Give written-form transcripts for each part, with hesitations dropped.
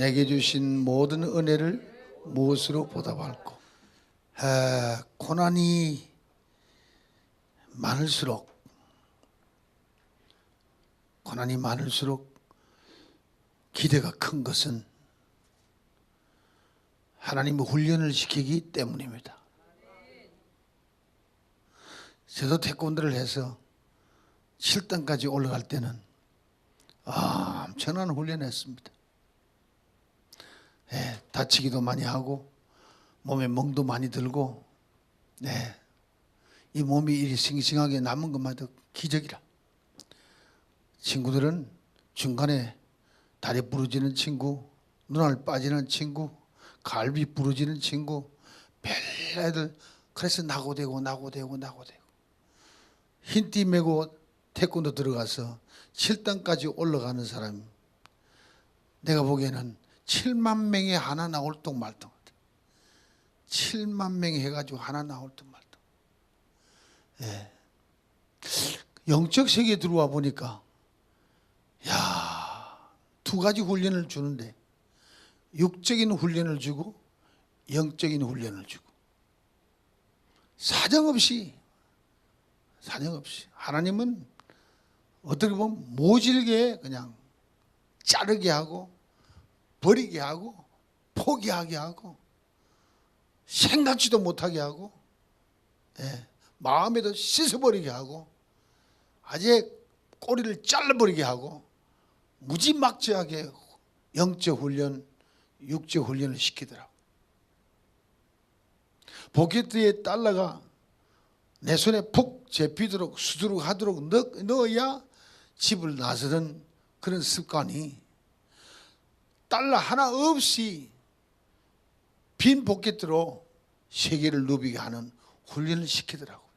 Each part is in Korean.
내게 주신 모든 은혜를 무엇으로 보답할꼬. 고난이 많을수록 기대가 큰 것은 하나님의 훈련을 시키기 때문입니다. 저도 태권도를 해서 7단까지 올라갈 때는 엄청난 훈련했습니다. 다치기도 많이 하고 몸에 멍도 많이 들고, 이 몸이 이리 싱싱하게 남은 것마저 기적이라. 친구들은 중간에 다리 부러지는 친구, 눈알 빠지는 친구, 갈비 부러지는 친구, 별애들, 그래서 나고되고 흰띠 메고 태권도 들어가서 7단까지 올라가는 사람, 내가 보기에는 7만 명에 하나 나올 똥 말똥. 7만 명이 해가지고 하나 나올 똥 말똥. 영적 세계에 들어와 보니까 두 가지 훈련을 주는데, 육적인 훈련을 주고 영적인 훈련을 주고, 사정없이 하나님은 어떻게 보면 모질게 그냥 자르게 하고 버리게 하고 포기하게 하고 생각지도 못하게 하고, 마음에도 씻어버리게 하고, 아예 꼬리를 잘라버리게 하고, 무지막지하게 영적 훈련, 육적 훈련을 시키더라고. 포켓에 달러가 내 손에 푹 잡히도록 수두룩하도록 넣어야 집을 나서는 그런 습관이, 달러 하나 없이 빈 포켓으로 세계를 누비게 하는 훈련을 시키더라고요.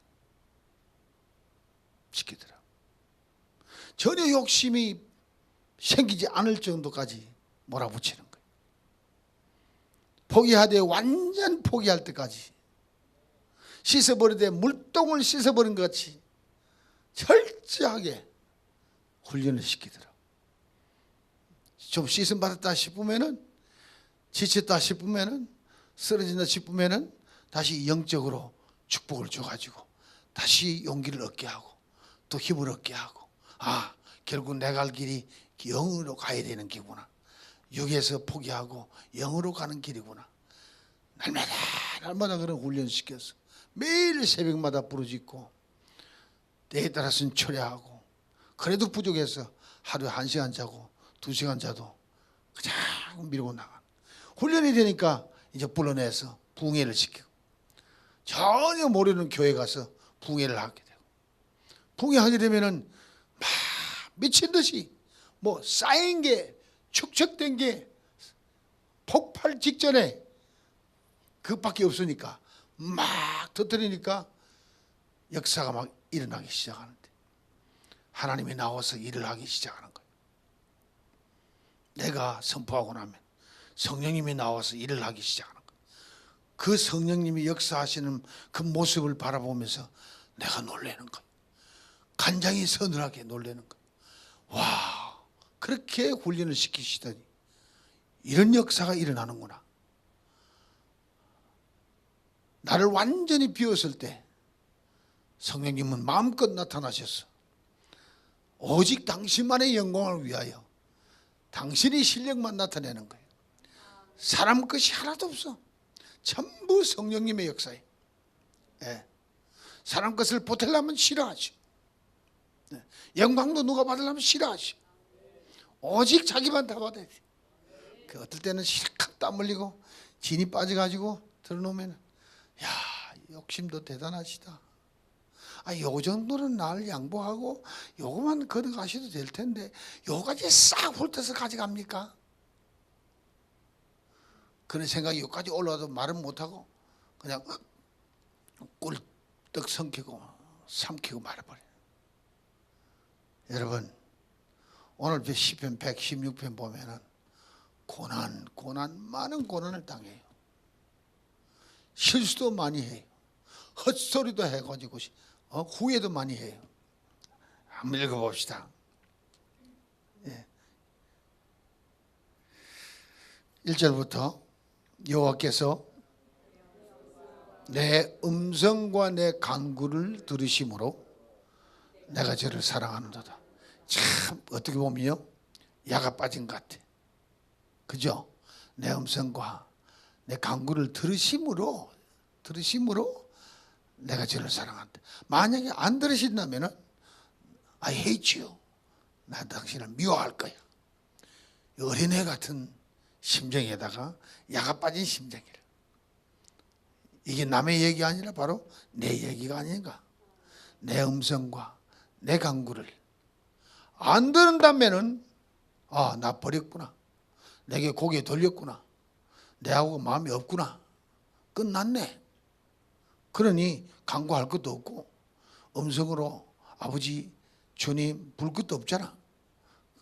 전혀 욕심이 생기지 않을 정도까지 몰아붙이는 거예요. 포기하되 완전 포기할 때까지, 씻어버리되 물똥을 씻어버린 것 같이 철저하게 훈련을 시키더라고요. 좀 씻음 받았다 싶으면은, 지쳤다 싶으면은, 쓰러진다 싶으면은 다시 영적으로 축복을 줘가지고 다시 용기를 얻게 하고 또 힘을 얻게 하고, 결국 내가 갈 길이 영으로 가야 되는 길구나, 육에서 포기하고 영으로 가는 길이구나. 날마다 그런 훈련을 시켰어. 매일 새벽마다 부르짖고 때에 따라서는 철야하고, 그래도 부족해서 하루에 1시간 자고 2시간 자도 그냥 밀고 나가. 훈련이 되니까 이제 불러내서 붕해를 시키고, 전혀 모르는 교회 가서 붕해를 하게 되고, 붕해하게 되면은 막 미친 듯이 쌓인 게, 축적된 게 폭발 직전에 그것밖에 없으니까 막 터뜨리니까 역사가 막 일어나기 시작하는데, 하나님이 나와서 일을 하기 시작하는 거예요. 내가 선포하고 나면 성령님이 나와서 일을 하기 시작하는 거예요. 그 성령님이 역사하시는 그 모습을 바라보면서 내가 놀라는 거예요. 간장이 서늘하게 놀라는 거예요. 와, 그렇게 훈련을 시키시더니 이런 역사가 일어나는구나. 나를 완전히 비웠을 때 성령님은 마음껏 나타나셨어. 오직 당신만의 영광을 위하여 당신의 실력만 나타내는 거예요. 사람 것이 하나도 없어. 전부 성령님의 역사예요. 사람 것을 보태려면 싫어하죠. 영광도 누가 받으려면 싫어하죠. 오직 자기만 다 받아야 돼. 어떨 때는 실컷 땀 흘리고 진이 빠져가지고 들어놓으면, 욕심도 대단하시다. 요 정도는 날 양보하고 요거만 걷어가셔도 될 텐데 요까지 싹 훑어서 가져갑니까? 그런 생각이 여기까지 올라와도 말은 못하고 그냥 꿀떡 삼키고 말아버려요. 여러분, 오늘 시편 116편 보면은 많은 고난을 당해요. 실수도 많이 해요. 헛소리도 해가지고 후회도 많이 해요. 한번 읽어봅시다. 1절부터 여호와께서 내 음성과 내 간구를 들으심으로 내가 저를 사랑하는도다. 참 어떻게 보면요, 야가 빠진 것 같아. 그죠? 내 음성과 내 간구를 들으심으로 내가 저를 사랑한다. 만약에 안 들으신다면은 I hate you. 나 당신을 미워할 거야. 어린애 같은 심정에다가 야가 빠진 심정이라. 이게 남의 얘기가 아니라 바로 내 얘기가 아닌가. 내 음성과 내 간구를 안 듣는다면은 나 버렸구나. 내게 고개 돌렸구나. 내하고 마음이 없구나. 끝났네. 그러니 간구할 것도 없고 음성으로 아버지 주님 부를 것도 없잖아.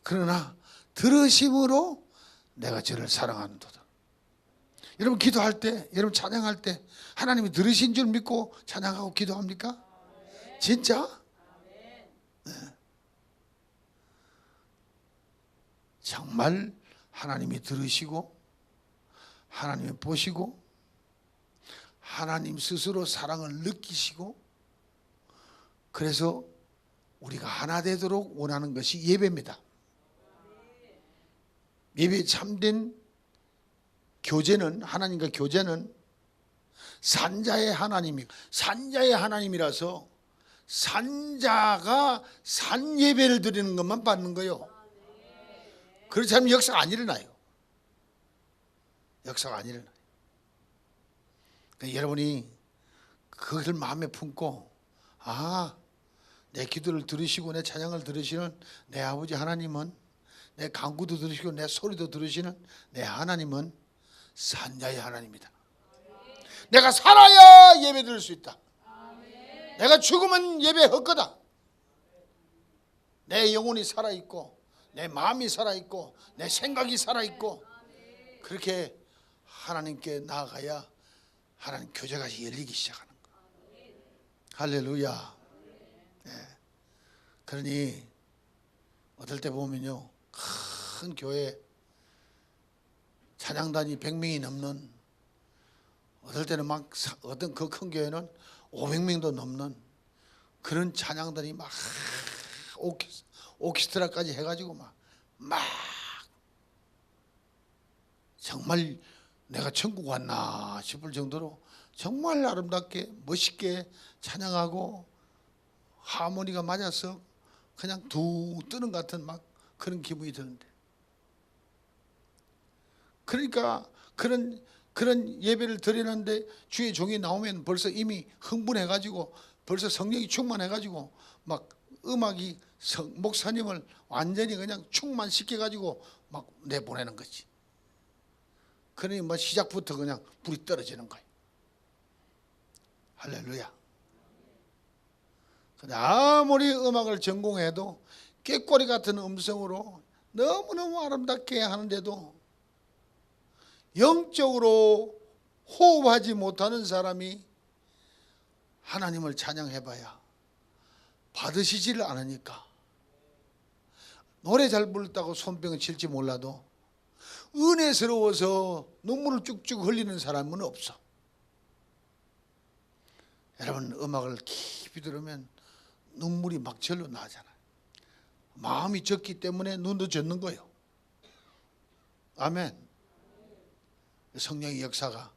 그러나 들으심으로 내가 저를 사랑하는도다. 여러분 기도할 때, 여러분 찬양할 때 하나님이 들으신 줄 믿고 찬양하고 기도합니까? 진짜? 네. 정말 하나님이 들으시고 하나님이 보시고 하나님 스스로 사랑을 느끼시고 그래서 우리가 하나 되도록 원하는 것이 예배입니다. 예배 참된 교제는, 하나님과 교제는 산자의 하나님이라서 산자가 산 예배를 드리는 것만 받는 거예요. 그렇지 않으면 역사가 안 일어나요. 역사가 안 일어나요. 그러니까 여러분이 그것을 마음에 품고 내 기도를 들으시고 내 찬양을 들으시는 내 아버지 하나님은, 내 간구도 들으시고 내 소리도 들으시는 내 하나님은 산자의 하나님이다. 내가 살아야 예배 드릴 수 있다. 내가 죽으면 예배 헛거다. 내 영혼이 살아있고 내 마음이 살아있고 내 생각이 살아있고 그렇게 하나님께 나아가야 하나님 교제가 열리기 시작하는 거예요. 할렐루야. 네. 그러니 어떨 때 보면요, 큰 교회 찬양단이 100명이 넘는, 어떨 때는 막 어떤 그 큰 교회는 500명도 넘는 그런 찬양단이 막 오케스트라까지 해가지고 막 정말 내가 천국 왔나 싶을 정도로 정말 아름답게 멋있게 찬양하고 하모니가 맞아서 그냥 두 뜨는 것 같은 막 그런 기분이 드는데, 그러니까 그런 예배를 드리는데 주의 종이 나오면 벌써 이미 흥분해가지고 벌써 성령이 충만해가지고 막 음악이 목사님을 완전히 그냥 충만시켜가지고 막 내보내는 거지. 그러니 뭐 시작부터 그냥 불이 떨어지는 거예요. 할렐루야. 근데 아무리 음악을 전공해도 꾀꼬리 같은 음성으로 너무너무 아름답게 하는데도 영적으로 호흡하지 못하는 사람이 하나님을 찬양해봐야 받으시지를 않으니까, 노래 잘 부르다고 손뼉을 칠지 몰라도 은혜스러워서 눈물을 쭉쭉 흘리는 사람은 없어. 여러분 음악을 깊이 들으면 눈물이 막 절로 나잖아요. 마음이 젖기 때문에 눈도 젖는 거예요. 아멘. 성령의 역사가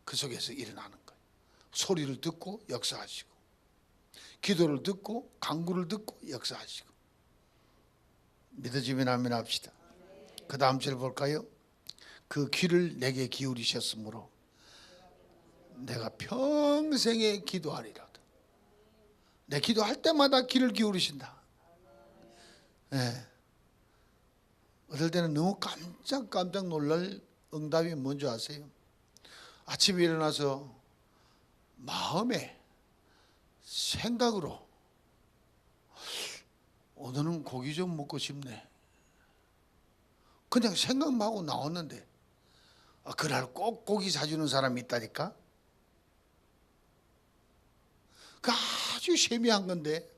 그 속에서 일어나는 거예요. 소리를 듣고 역사하시고, 기도를 듣고 간구를 듣고 역사하시고. 믿어지면 아멘 합시다. 그 다음 절 볼까요? 그 귀를 내게 기울이셨으므로 내가 평생에 기도하리라. 내 기도할 때마다 귀를 기울이신다. 네. 어떨 때는 너무 깜짝 놀랄 응답이 뭔지 아세요? 아침에 일어나서 마음에 생각으로 오늘은 고기 좀 먹고 싶네. 그냥 생각만 하고 나왔는데 그날 꼭 고기 사주는 사람이 있다니까. 그 아주 세미한 건데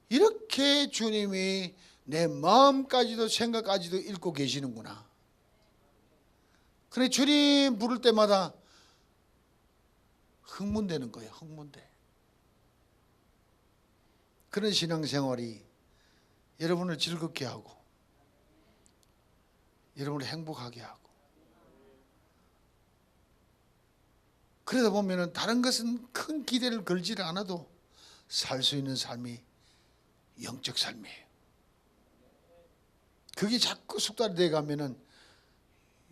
이렇게 주님이 내 마음까지도 생각까지도 읽고 계시는구나. 그래 주님 부를 때마다 흥분되는 거예요. 흥분돼. 그런 신앙생활이 여러분을 즐겁게 하고 여러분을 행복하게 하고, 그러다 보면은 다른 것은 큰 기대를 걸지 않아도 살 수 있는 삶이 영적 삶이에요. 그게 자꾸 숙달되어 가면은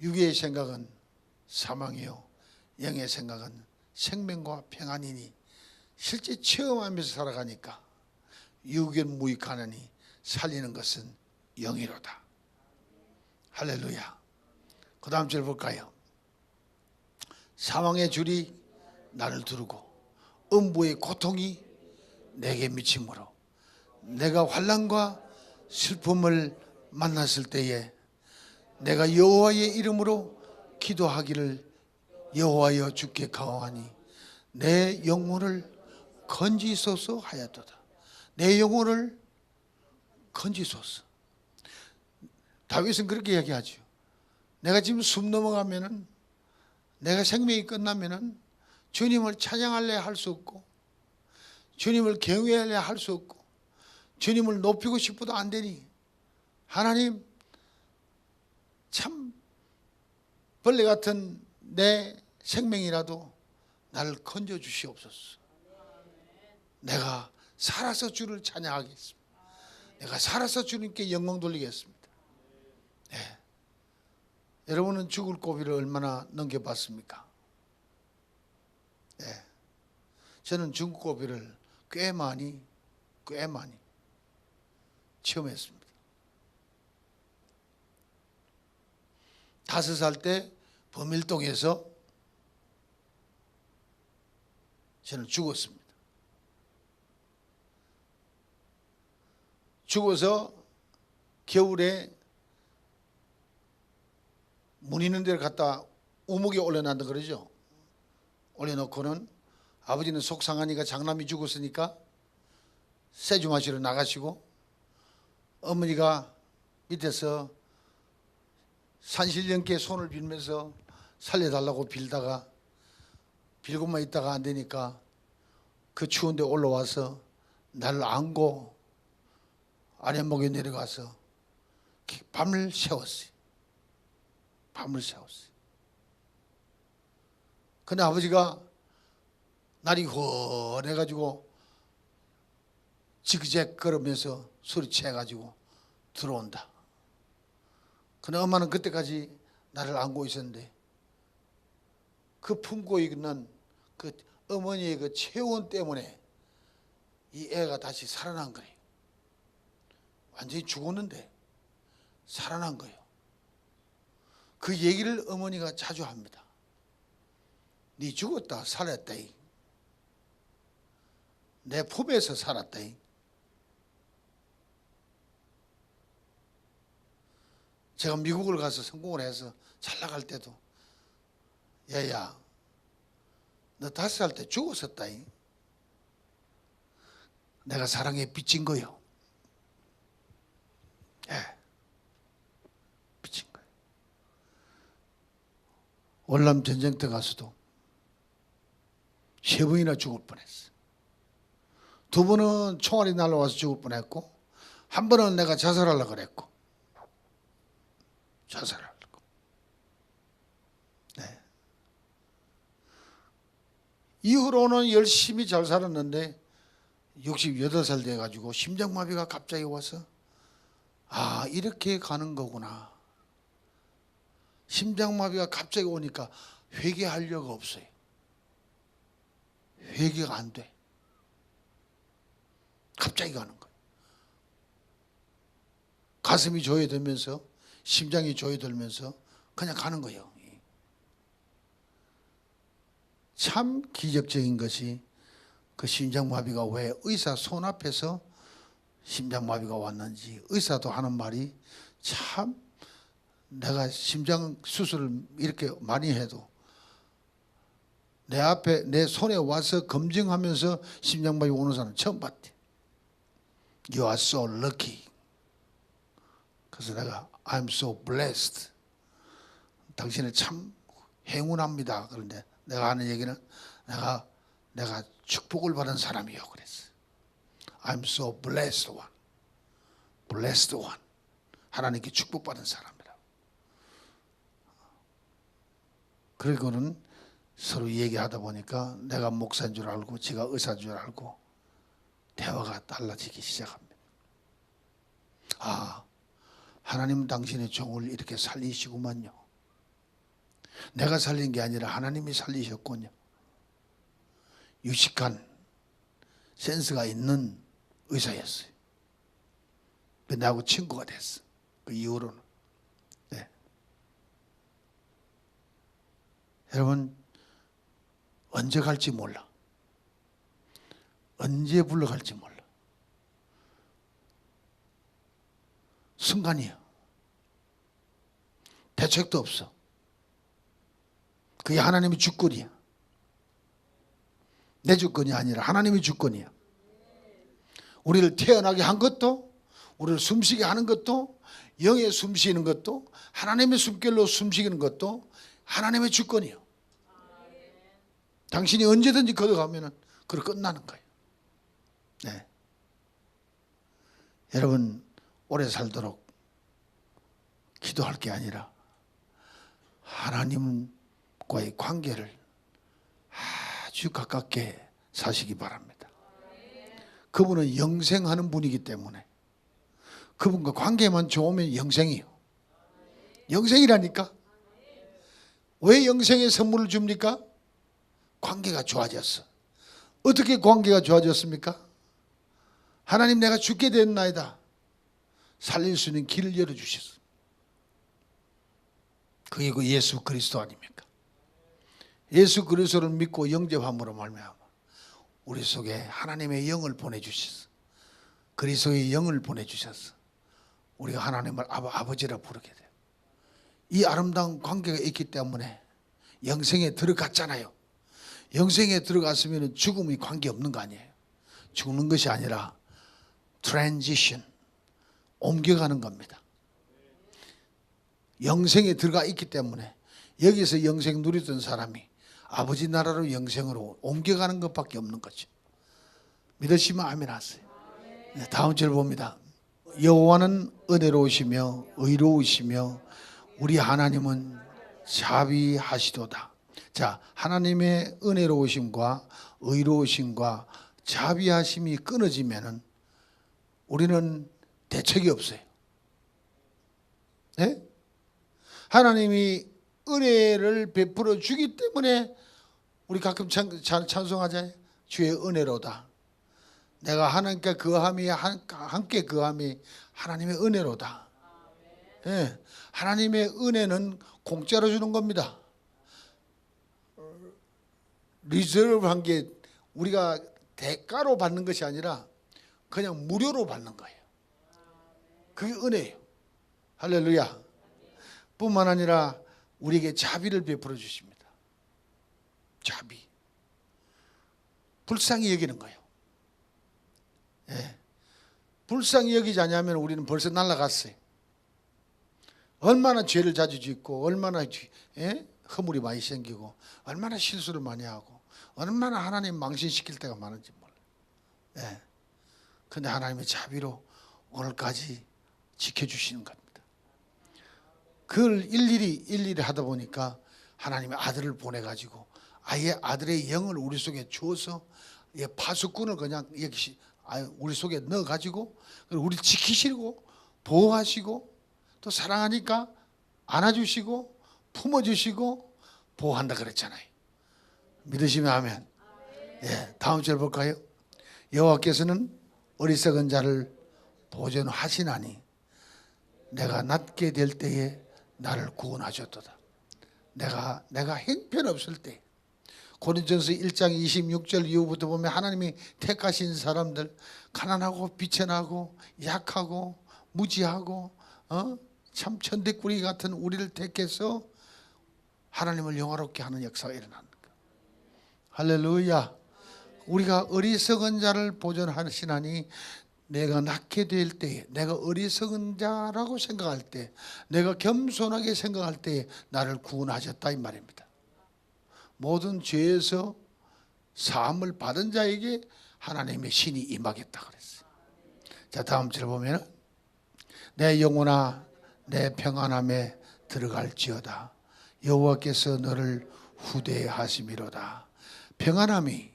육의 생각은 사망이요 영의 생각은 생명과 평안이니, 실제 체험하면서 살아가니까 육은 무익하느니 살리는 것은 영이로다. 할렐루야. 그 다음 절 볼까요? 사망의 줄이 나를 두르고 음부의 고통이 내게 미치므로 내가 환난과 슬픔을 만났을 때에 내가 여호와의 이름으로 기도하기를 여호와여 주께 가오하니 내 영혼을 건지소서 하였도다. 내 영혼을 건지소서. 다윗은 그렇게 이야기하죠. 내가 지금 숨 넘어가면은, 내가 생명이 끝나면은 주님을 찬양할래 할 수 없고, 주님을 경외할래 할 수 없고, 주님을 높이고 싶어도 안 되니 하나님 참 벌레 같은 내 생명이라도 나를 건져 주시옵소서. 내가 살아서 주를 찬양하겠습니다. 내가 살아서 주님께 영광 돌리겠습니다. 네. 여러분은 죽을 고비를 얼마나 넘겨봤습니까? 네. 저는 죽을 고비를 꽤 많이 체험했습니다. 5살 때 범일동에서 저는 죽었습니다. 죽어서 겨울에 문 있는 데를 갖다 우목에 올려놨다 그러죠. 올려놓고는 아버지는 속상하니까 장남이 죽었으니까 세주 마시러 나가시고, 어머니가 밑에서 산신령께 손을 빌면서 살려달라고 빌다가 빌고만 있다가 안 되니까 그 추운 데 올라와서 나를 안고 아랫목에 내려가서 밤을 새웠어요. 밤을 새웠어요. 근데 아버지가 날이 훤해가지고 지그재그 걸으면서 소리쳐가지고 들어온다. 근데 엄마는 그때까지 나를 안고 있었는데 그 품고 있는 그 어머니의 그 체온 때문에 이 애가 다시 살아난 거예요. 완전히 죽었는데 살아난 거예요. 그 얘기를 어머니가 자주 합니다. 네 죽었다 살았다. 내 품에서 살았다. 제가 미국을 가서 성공을 해서 잘 나갈 때도 야야 너 5살 때 죽었었다. 내가 사랑에 빚진 거요. 예, 빚진 거예요. 월남 전쟁터 가서도 3번이나 죽을 뻔했어. 2번은 총알이 날라와서 죽을 뻔했고, 1번은 내가 자살하려고 그랬고. 자살하려고. 네. 이후로는 열심히 잘 살았는데 68살 돼가지고 심장마비가 갑자기 와서 아 이렇게 가는 거구나. 심장마비가 갑자기 오니까 회개하려고 없어요. 회개가 안 돼. 갑자기 가는 거예요. 가슴이 조여들면서 심장이 조여들면서 그냥 가는 거예요. 참 기적적인 것이 그 심장마비가 왜 의사 손 앞에서 심장마비가 왔는지 의사도 하는 말이 참 내가 심장 수술을 이렇게 많이 해도 내 앞에 내 손에 와서 검증하면서 심장마비 오는 사람 처음 봤대. You are so lucky. 그래서 내가 I'm so blessed. 당신은 참 행운합니다. 그런데 내가 하는 얘기는 내가 축복을 받은 사람이요 그랬어. I'm so blessed one. blessed one. 하나님께 축복받은 사람이라고. 그리고는 서로 얘기하다 보니까 내가 목사인 줄 알고 지가 의사인 줄 알고 대화가 달라지기 시작합니다. 아, 하나님은 당신의 종을 이렇게 살리시구만요. 내가 살린 게 아니라 하나님이 살리셨군요. 유식한 센스가 있는 의사였어요. 나하고 친구가 됐어. 그 이후로는. 네. 여러분, 언제 갈지 몰라. 언제 불러갈지 몰라. 순간이야. 대책도 없어. 그게 하나님의 주권이야. 내 주권이 아니라 하나님의 주권이야. 우리를 태어나게 한 것도, 우리를 숨쉬게 하는 것도, 영에 숨쉬는 것도, 하나님의 숨결로 숨쉬는 것도 하나님의 주권이요. 당신이 언제든지 걷어가면 그걸 끝나는 거예요. 네. 여러분, 오래 살도록 기도할 게 아니라 하나님과의 관계를 아주 가깝게 사시기 바랍니다. 그분은 영생하는 분이기 때문에 그분과 관계만 좋으면 영생이요. 영생이라니까. 왜 영생의 선물을 줍니까? 관계가 좋아졌어. 어떻게 관계가 좋아졌습니까? 하나님 내가 죽게 됐나이다. 살릴 수 있는 길을 열어주셨어. 그게 그 예수 그리스도 아닙니까? 예수 그리스도를 믿고 영접함으로 말미암아 우리 속에 하나님의 영을 보내주셨어. 그리스도의 영을 보내주셨어. 우리가 하나님을 아버지라 부르게 돼요. 이 아름다운 관계가 있기 때문에 영생에 들어갔잖아요. 영생에 들어갔으면 죽음이 관계없는 거 아니에요. 죽는 것이 아니라 트랜지션, 옮겨가는 겁니다. 영생에 들어가 있기 때문에 여기서 영생 누리던 사람이 아버지 나라로 영생으로 옮겨가는 것밖에 없는 거죠. 믿으시면 아멘 하세요. 네, 다음 절 봅니다. 여호와는 은혜로우시며 의로우시며 우리 하나님은 자비하시도다. 자, 하나님의 은혜로우심과 의로우심과 자비하심이 끊어지면은 우리는 대책이 없어요. 네? 하나님이 은혜를 베풀어 주기 때문에 우리 가끔 찬송하잖아요. 주의 은혜로다. 내가 하나님께 거함이 함께 거함이 하나님의 은혜로다. 네. 하나님의 은혜는 공짜로 주는 겁니다. 리저브한 게 우리가 대가로 받는 것이 아니라 그냥 무료로 받는 거예요. 그게 은혜예요. 할렐루야. 뿐만 아니라 우리에게 자비를 베풀어 주십니다. 자비. 불쌍히 여기는 거예요. 예. 불쌍히 여기지 않으면 우리는 벌써 날아갔어요. 얼마나 죄를 자주 짓고 얼마나 허물이 많이 생기고 얼마나 실수를 많이 하고 얼마나 하나님 망신시킬 때가 많은지 몰라요. 예. 근데 하나님의 자비로 오늘까지 지켜주시는 겁니다. 그걸 일일이 하다 보니까 하나님의 아들을 보내가지고 아예 아들의 영을 우리 속에 주어서 파수꾼을 그냥 우리 속에 넣어가지고 우리를 지키시고 보호하시고 또 사랑하니까 안아주시고 품어주시고 보호한다 그랬잖아요. 믿으시면 아멘. 예, 다음 절 볼까요? 여호와께서는 어리석은 자를 보존하시나니 내가 낮게 될 때에 나를 구원하셨도다. 내가 형편없을 때 고린전서 1장 26절 이후부터 보면 하나님이 택하신 사람들 가난하고 비천하고 약하고 무지하고 참 천대꾸리 같은 우리를 택해서 하나님을 영화롭게 하는 역사가 일어납니다. 할렐루야. 우리가 어리석은 자를 보존하시나니 내가 낳게 될 때에, 내가 어리석은 자라고 생각할 때, 내가 겸손하게 생각할 때에 나를 구원하셨다 이 말입니다. 모든 죄에서 사함을 받은 자에게 하나님의 신이 임하겠다 그랬어요. 자, 다음 절 보면 내 영혼아 내 평안함에 들어갈지어다. 여호와께서 너를 후대하심이로다. 평안함이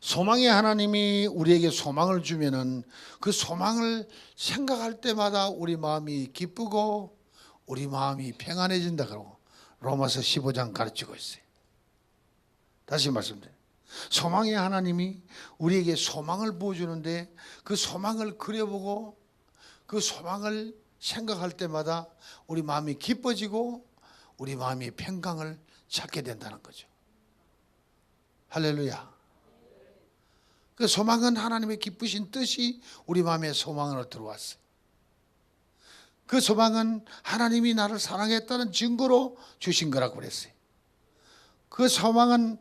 소망의 하나님이 우리에게 소망을 주면은 그 소망을 생각할 때마다 우리 마음이 기쁘고 우리 마음이 평안해진다 그러고 로마서 15장 가르치고 있어요. 다시 말씀드려요. 소망의 하나님이 우리에게 소망을 부어주는데 그 소망을 그려보고 그 소망을 생각할 때마다 우리 마음이 기뻐지고 우리 마음이 평강을 찾게 된다는 거죠. 할렐루야. 그 소망은 하나님의 기쁘신 뜻이 우리 마음에 소망으로 들어왔어요. 그 소망은 하나님이 나를 사랑했다는 증거로 주신 거라고 그랬어요. 그 소망은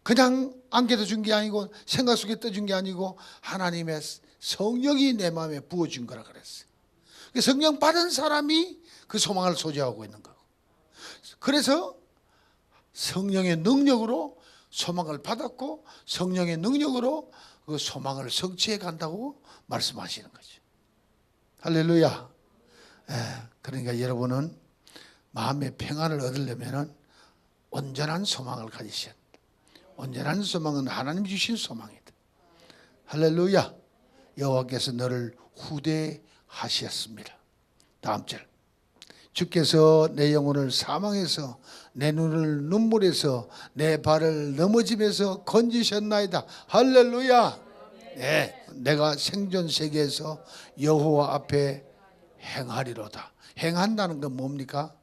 그냥 안겨도 준 게 아니고 생각 속에 떠준 게 아니고 하나님의 성령이 내 마음에 부어준 거라고 그랬어요. 성령 받은 사람이 그 소망을 소지하고 있는 거고, 그래서 성령의 능력으로 소망을 받았고 성령의 능력으로 그 소망을 성취해 간다고 말씀하시는 거죠. 할렐루야. 그러니까 여러분은 마음의 평안을 얻으려면 온전한 소망을 가지셔야 합니다. 온전한 소망은 하나님 주신 소망이다. 할렐루야. 여호와께서 너를 후대하셨습니다. 다음 절. 주께서 내 영혼을 사망에서 내 눈을 눈물에서 내 발을 넘어짐에서 건지셨나이다. 할렐루야. 네, 내가 생존 세계에서 여호와 앞에 행하리로다. 행한다는 건 뭡니까?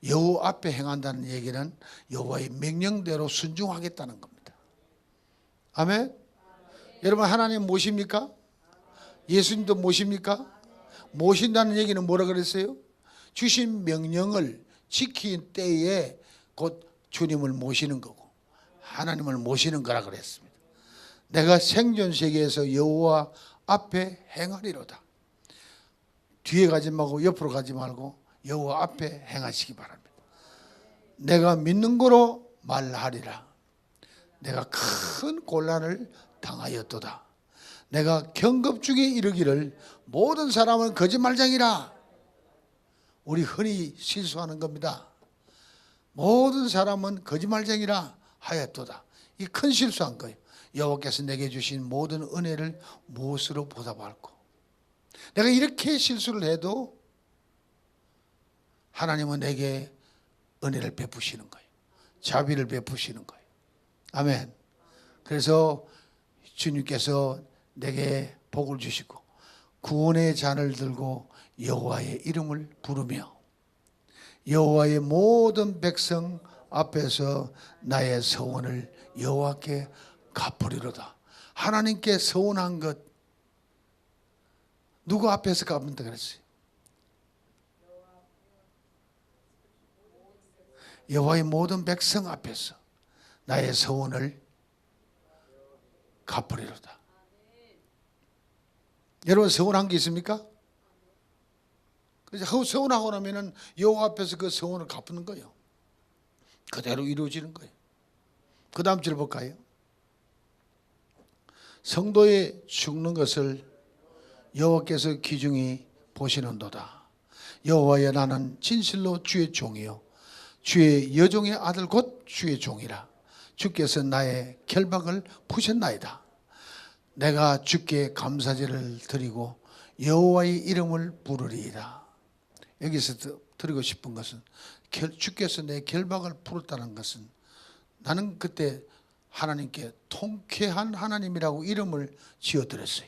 여호와 앞에 행한다는 얘기는 여호와의 명령대로 순종하겠다는 겁니다. 아멘. 여러분 하나님 모십니까? 예수님도 모십니까? 모신다는 얘기는 뭐라 그랬어요? 주신 명령을 지킨 때에 곧 주님을 모시는 거고 하나님을 모시는 거라 그랬습니다. 내가 생존 세계에서 여호와 앞에 행하리로다. 뒤에 가지 말고 옆으로 가지 말고 여호와 앞에 행하시기 바랍니다. 내가 믿는 거로 말하리라. 내가 큰 곤란을 당하였도다. 내가 경급 중에 이르기를 모든 사람은 거짓말쟁이라. 우리 흔히 실수하는 겁니다. 모든 사람은 거짓말쟁이라 하였도다. 이 큰 실수한 거예요. 여호와께서 내게 주신 모든 은혜를 무엇으로 보답할꼬. 내가 이렇게 실수를 해도 하나님은 내게 은혜를 베푸시는 거예요. 자비를 베푸시는 거예요. 아멘. 그래서 주님께서 내게 복을 주시고 구원의 잔을 들고 여호와의 이름을 부르며 여호와의 모든 백성 앞에서 나의 서원을 여호와께 갚으리로다. 하나님께 서원한 것 누구 앞에서 갚는다 그랬어요? 여호와의 모든 백성 앞에서 나의 서원을 갚으리로다. 여러분 서원한 게 있습니까? 그래서 서원하고 나면은 여호와 앞에서 그 서원을 갚는 거예요. 그대로 이루어지는 거예요. 그 다음 절 볼까요? 성도의 죽는 것을 여호와께서 귀중히 보시는도다. 여호와여 나는 진실로 주의 종이요 주의 여종의 아들 곧 주의 종이라. 주께서 나의 결박을 푸셨나이다. 내가 주께 감사제를 드리고 여호와의 이름을 부르리이다. 여기서 드리고 싶은 것은 주께서 내 결박을 풀었다는 것은 나는 그때 하나님께 통쾌한 하나님이라고 이름을 지어드렸어요.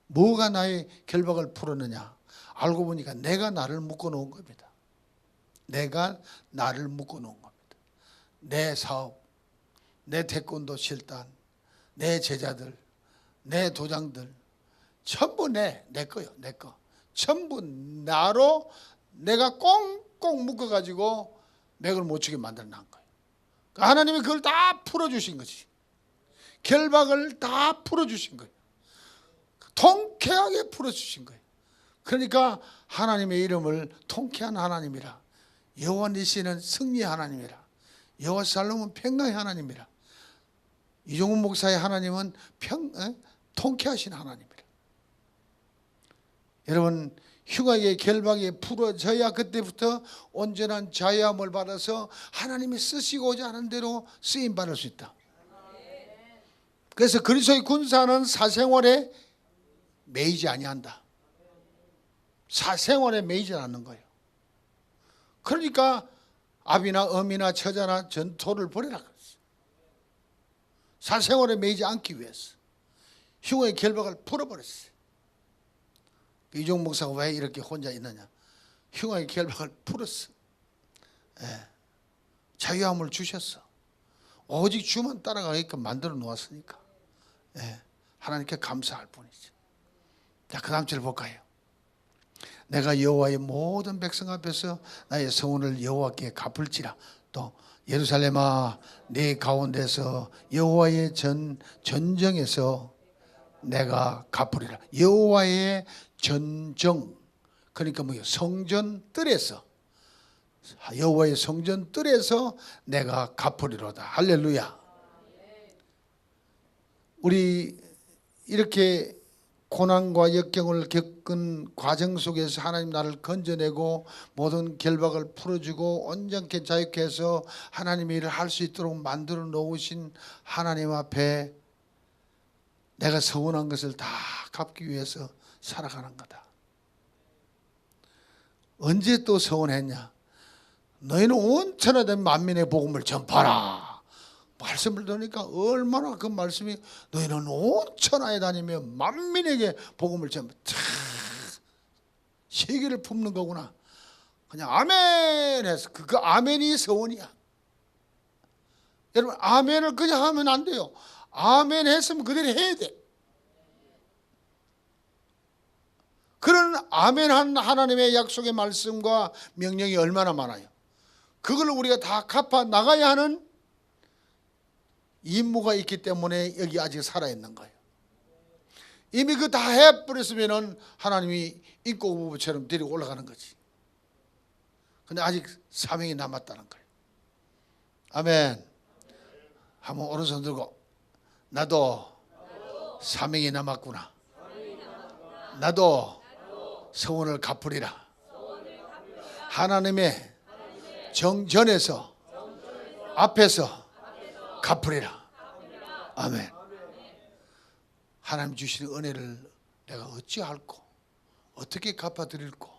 뭐가 나의 결박을 풀었느냐? 알고 보니까 내가 나를 묶어놓은 겁니다. 내가 나를 묶어놓은 겁니다. 내 사업, 내 태권도 실단, 내 제자들, 내 도장들 전부 내 거요. 내 거. 전부 나로 내가 꽁꽁 묶어가지고 맥을 못 추게 만들어 놓은 거예요. 하나님이 그걸 다 풀어주신 거지. 결박을 다 풀어주신 거예요. 통쾌하게 풀어주신 거예요. 그러니까 하나님의 이름을 통쾌한 하나님이라, 여호와 니시는 승리의 하나님이라, 여호와 살롬은 평강의 하나님이라, 이종훈 목사의 하나님은 통쾌하신 하나님이라. 여러분, 흉악의 결박이 풀어져야 그때부터 온전한 자유함을 받아서 하나님이 쓰시고자 하는 대로 쓰임 받을 수 있다. 그래서 그리스도의 군사는 사생활에 매이지 아니한다. 사생활에 매이지 않는 거예요. 그러니까 아비나 어미나 처자나 전토를 벌여라 그랬어요. 사생활에 매이지 않기 위해서 흉악의 결박을 풀어버렸어요. 이종 목사가 왜 이렇게 혼자 있느냐? 흉악의 결박을 풀었어. 자유함을 주셨어. 오직 주만 따라가게끔 만들어 놓았으니까 하나님께 감사할 뿐이죠. 자, 그 다음 절 볼까요? 내가 여호와의 모든 백성 앞에서 나의 서원을 여호와께 갚을지라. 또 예루살렘아, 네 가운데서 여호와의 전정에서 내가 갚으리라. 여호와의 전정, 그러니까 뭐예요? 성전 뜰에서, 여호와의 성전 뜰에서 내가 갚으리로다. 할렐루야. 우리 이렇게 고난과 역경을 겪은 과정 속에서 하나님 나를 건져내고 모든 결박을 풀어주고 온전케 자유케 해서 하나님의 일을 할 수 있도록 만들어 놓으신 하나님 앞에 내가 서원한 것을 다 갚기 위해서 살아가는 거다. 언제 또 서원했냐? 너희는 온 천하된 만민의 복음을 전파하라. 말씀을 들으니까 얼마나 그 말씀이, 너희는 온 천하에 다니며 만민에게 복음을 전파. 세계를 품는 거구나. 그냥 아멘 해서 그 아멘이 서원이야. 여러분, 아멘을 그냥 하면 안 돼요. 아멘 했으면 그대로 해야 돼. 그런 아멘한 하나님의 약속의 말씀과 명령이 얼마나 많아요. 그걸 우리가 다 갚아 나가야 하는 임무가 있기 때문에 여기 아직 살아있는 거예요. 이미 그 다 해버렸으면 하나님이 인고부부처럼 데리고 올라가는 거지. 근데 아직 사명이 남았다는 거예요. 아멘. 한번 오른손 들고, 나도 사명이 남았구나. 나도 서원을 갚으리라. 하나님의 정전에서 앞에서 갚으리라. 아멘. 하나님 주시는 은혜를 내가 어찌할꼬, 어떻게 갚아드릴꼬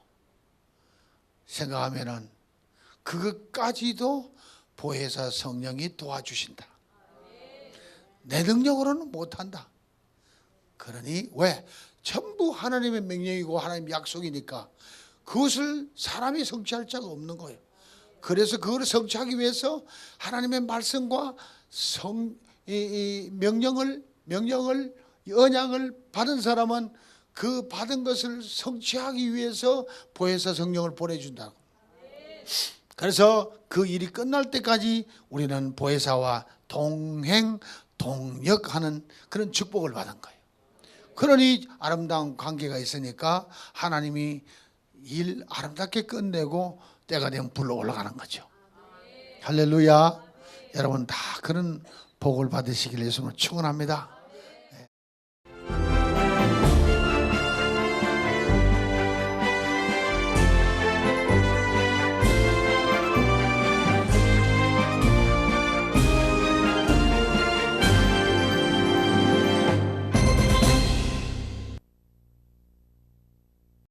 생각하면은 그것까지도 보혜사 성령이 도와주신다. 내 능력으로는 못한다. 그러니 왜? 전부 하나님의 명령이고 하나님의 약속이니까 그것을 사람이 성취할 자가 없는 거예요. 그래서 그걸 성취하기 위해서 하나님의 말씀과 명령을 언약을 받은 사람은 그 받은 것을 성취하기 위해서 보혜사 성령을 보내준다고. 그래서 그 일이 끝날 때까지 우리는 보혜사와 동행 동역하는 그런 축복을 받은 거예요. 그러니 아름다운 관계가 있으니까 하나님이 일 아름답게 끝내고 때가 되면 불러 올라가는 거죠. 할렐루야. 여러분 다 그런 복을 받으시길 예수님을 축원합니다.